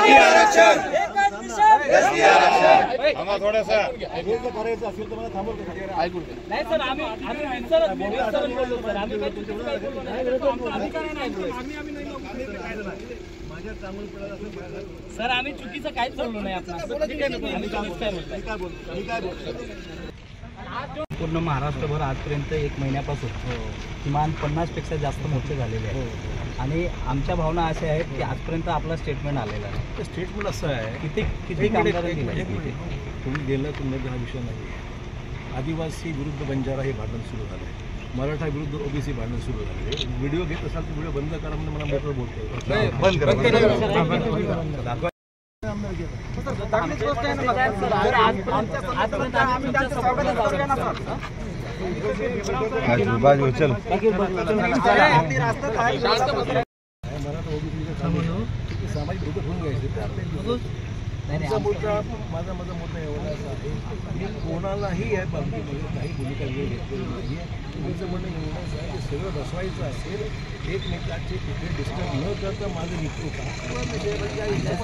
ST आरक्षण, ST आरक्षण. आम्हाला थोडासा करायचं असेल तर मला थांबवलं नाही सर, आम्ही बोललो सर, आम्ही सर आम्ही चुकीचं काहीच बोललो नाही. पूर्ण महाराष्ट्रभर आजपर्यंत 1 महिन्यापासून किमान 50 पेक्षा जास्त मोर्चे झालेले आहेत आणि आमच्या भावना अशा आहेत की आजपर्यंत आपला स्टेटमेंट आलेला नाही. स्टेटमेंट असं आहे किती कामगारांनी दिलं तुम्ही गेलं तुम्ही हा विषय नाही. आदिवासी विरुद्ध बंजारा हे भांडण सुरू झालं आहे, मराठा विरुद्ध ओबीसी भांडण सुरू झाले. व्हिडिओ घेत असाल तर व्हिडिओ बंद करा म्हणजे मला मोठं बोलतोय. बंद करा. सामाजिक धोका होऊन घ्यायचे. माझा मुद्दा एवढाच आहे, मी कोणालाही या बाबतीमध्ये काही भूमिका घेतलेली नाही आहे. तुमचं म्हणणं एवढंच आहे की सगळं बसवायचं असेल, एकमेकांचे कुठे डिस्टर्ब न करता माझं मित्र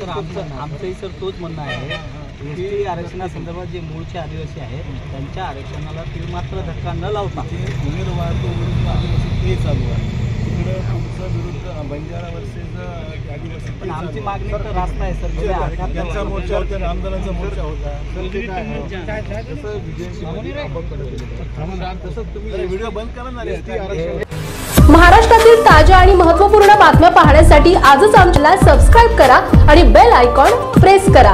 सर आमचंही सर तोच म्हणणं आहे की आरक्षणासंदर्भात जे मूळचे आदिवासी आहेत त्यांच्या आरक्षणाला मात्र धक्का न लावता उमेदवार तो विरुद्ध आदिवासी ते चालू आहे. तिकडं तुमचं विरुद्ध बंजारा वर्सेस आदिवासी. पण आमची मागणी तर रास्त आहे सर. त्यांचा मोर्चा होता, आमदारांचा मोर्चा होता. तसंच तुम्ही व्हिडिओ बंद करा ना. महाराष्ट्रातील ताज्या आणि महत्त्वपूर्ण बातम्या पाहण्यासाठी आजच आमच्याला सबस्क्राईब करा आणि बेल आयकॉन प्रेस करा.